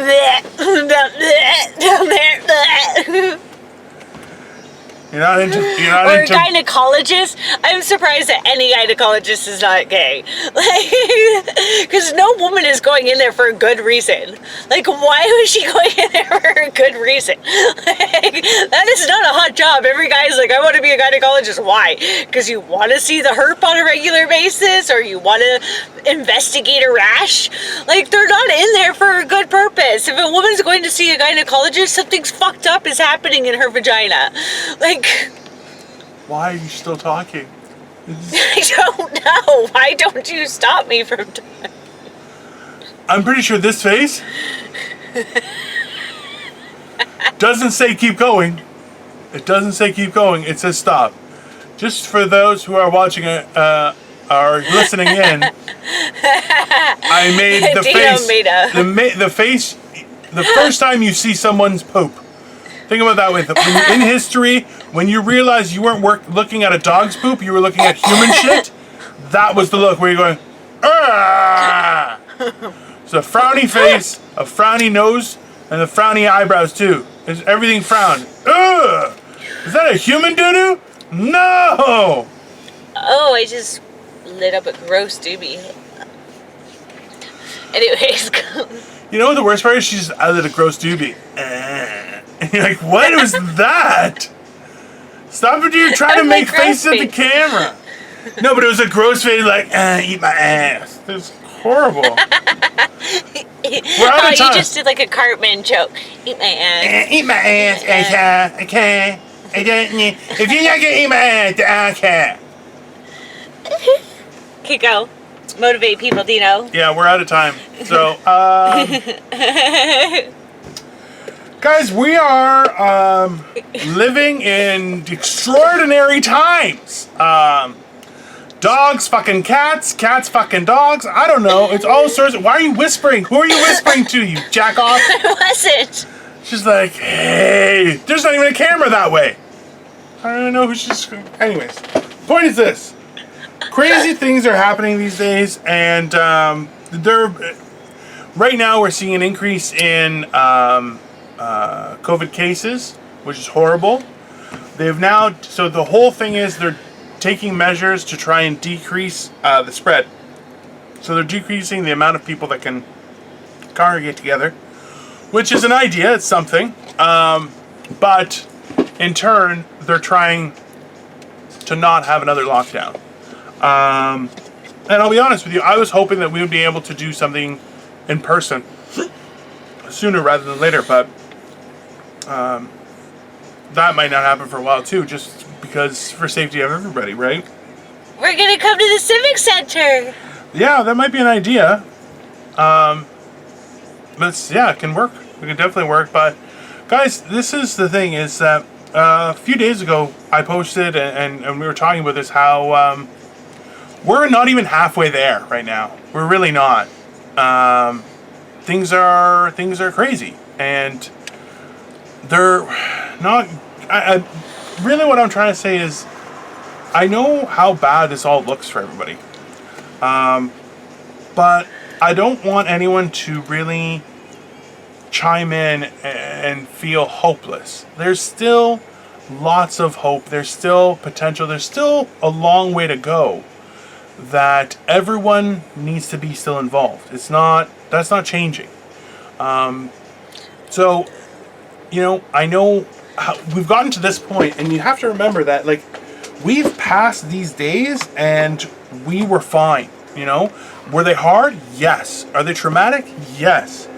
Down there. You're not into a gynecologist. I'm surprised that any gynecologist is not gay. Like, because no woman is going in there for a good reason. Like, why was she going in there for a good reason? Like, that is not a hot job. Every guy's like, I want to be a gynecologist. Why? Because you want to see the herp on a regular basis, or you want to investigate a rash? Like, they're not in there for a good purpose. If a woman's going to see a gynecologist, something's fucked up is happening in her vagina. Like, why are you still talking? I don't know. Why don't you stop me from talking? I'm pretty sure this face doesn't say keep going. It doesn't say keep going. It says stop. Just for those who are watching it, are listening in, I made the face. The face. The first time you see someone's poop. Think about that way. In history, when you realized you weren't looking at a dog's poop, you were looking at human shit. That was the look where you're going, ah! So a frowny face, a frowny nose, and the frowny eyebrows too. Is everything frowned? Ugh! Is that a human doo-doo? No! Oh, I just lit up a gross doobie. Anyways. You know what the worst part is? I lit a gross doobie. And you're like, what was that? Stop it, you're trying to make faces at the camera. No, but it was a gross face, like, eat my ass. It was horrible. We're out of time. You just did like a Cartman joke. Eat my ass. Eat my ass, okay. If you're not gonna eat my ass, I can't. Okay, go. Motivate people, Dino. Yeah, we're out of time. So, guys, we are living in extraordinary times. Dogs fucking cats, cats fucking dogs. I don't know. It's all sorts of... Why are you whispering? Who are you whispering to, you jack off? I wasn't. She's like, hey, there's not even a camera that way. I don't even know who she's... Anyways, point is this. Crazy things are happening these days, and right now we're seeing an increase in COVID cases, which is horrible. They've now... So the whole thing is they're taking measures to try and decrease the spread. So they're decreasing the amount of people that can congregate together, which is an idea, it's something. But in turn, they're trying to not have another lockdown. And I'll be honest with you, I was hoping that we would be able to do something in person sooner rather than later, but that might not happen for a while too, just because for safety of everybody, right? We're gonna come to the Civic Center. Yeah, that might be an idea. But yeah, it can work. It can definitely work. But guys, this is the thing: is that a few days ago I posted and we were talking about this, how we're not even halfway there right now. We're really not. Things are crazy, and they're not. I really, what I'm trying to say is, I know how bad this all looks for everybody, but I don't want anyone to really chime in and feel hopeless. There's still lots of hope. There's still potential. There's still a long way to go. That everyone needs to be still involved. That's not changing. So, I know we've gotten to this point, and you have to remember that, like, we've passed these days and we were fine. Were they hard? Yes. Are they traumatic? Yes.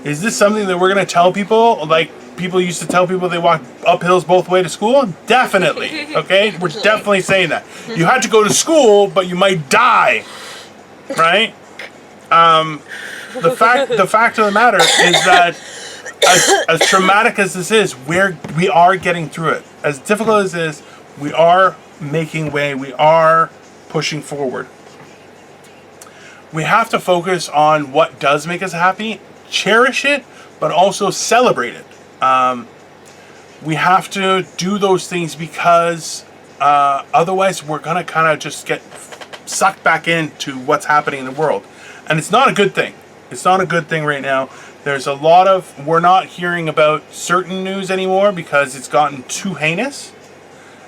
Is this something that we're going to tell people, like people used to tell people they walk up hills both way to school? Definitely. Okay? We're definitely saying that. You had to go to school, but you might die. Right? The fact of the matter is that as traumatic as this is, we are getting through it. As difficult as it is, we are making way. We are pushing forward. We have to focus on what does make us happy, cherish it, but also celebrate it. We have to do those things because otherwise we're going to kind of just get sucked back into what's happening in the world. And it's not a good thing. It's not a good thing right now. There's a lot of, we're not hearing about certain news anymore because it's gotten too heinous.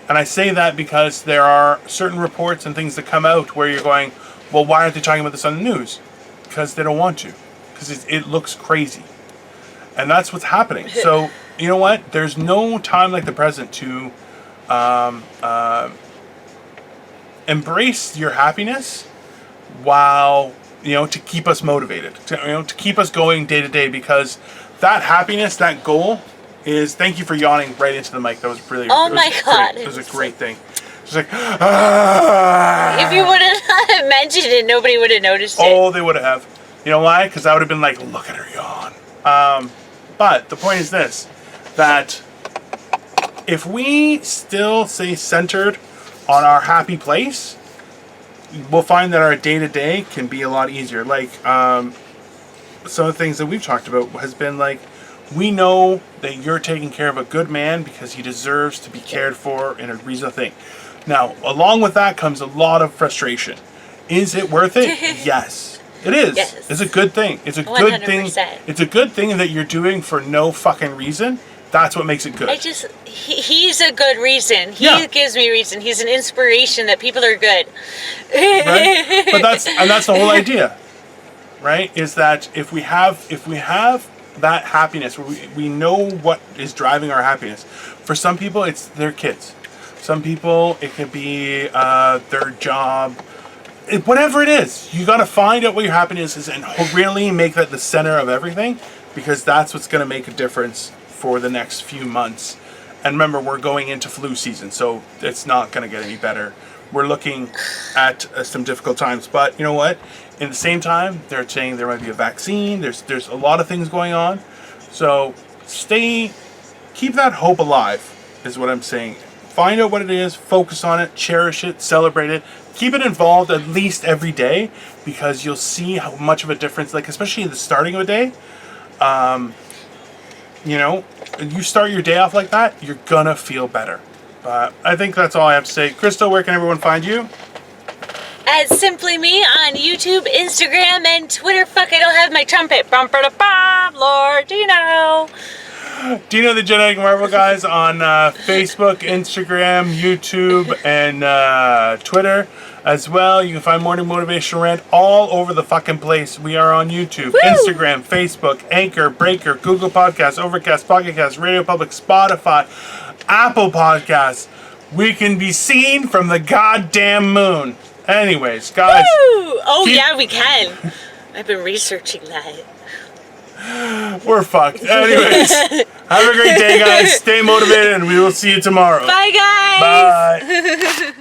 And I say that because there are certain reports and things that come out where you're going, well, why aren't they talking about this on the news? Because they don't want to. Because it looks crazy. And that's what's happening. So, you know what? There's no time like the present to embrace your happiness while, to keep us motivated. To keep us going day to day, because that happiness, that goal is, thank you for yawning right into the mic. That was really, oh my God. It was a great thing. It's like, if you wouldn't have mentioned it, nobody would have noticed it. Oh, they would have. You know why? Because I would have been like, look at her yawn. But the point is this, that if we still stay centered on our happy place, we'll find that our day-to-day can be a lot easier. Like, some of the things that we've talked about has been like, we know that you're taking care of a good man because he deserves to be cared for in a reasonable thing. Now, along with that comes a lot of frustration. Is it worth it? Yes. It is. Yes. It's a good thing. It's a 100%. Good thing. It's a good thing that you're doing for no fucking reason. That's what makes it good. He's a good reason. He gives me reason. He's an inspiration that people are good. Right? But that's the whole idea. Right? Is that if we have that happiness, we know what is driving our happiness. For some people, it's their kids. Some people, it could be their job. Whatever it is, you got to find out what your happiness is and really make that the center of everything, because that's what's going to make a difference for the next few months. And remember, we're going into flu season, so it's not going to get any better. We're looking at some difficult times, but you know what? In the same time, they're saying there might be a vaccine. There's a lot of things going on. So keep that hope alive, is what I'm saying. Find out what it is, focus on it, cherish it, celebrate it, keep it involved at least every day, because you'll see how much of a difference, like especially at the starting of a day. You start your day off like that, you're gonna feel better. But I think that's all I have to say. Crystal, where can everyone find you? At Simply Me on YouTube, Instagram, and Twitter. Fuck, I don't have my trumpet. Lord Dino. Dino the Genetic Marvel Guys on Facebook, Instagram, YouTube, and Twitter as well. You can find Morning Motivational Rant all over the fucking place. We are on YouTube, Woo! Instagram, Facebook, Anchor, Breaker, Google Podcasts, Overcast, Pocket Casts, Radio Public, Spotify, Apple Podcasts. we can be seen from the goddamn moon. Anyways, guys. Woo! Oh, yeah, we can. I've been researching that. We're fucked. Anyways, have a great day, guys. Stay motivated, and we will see you tomorrow. Bye, guys. Bye.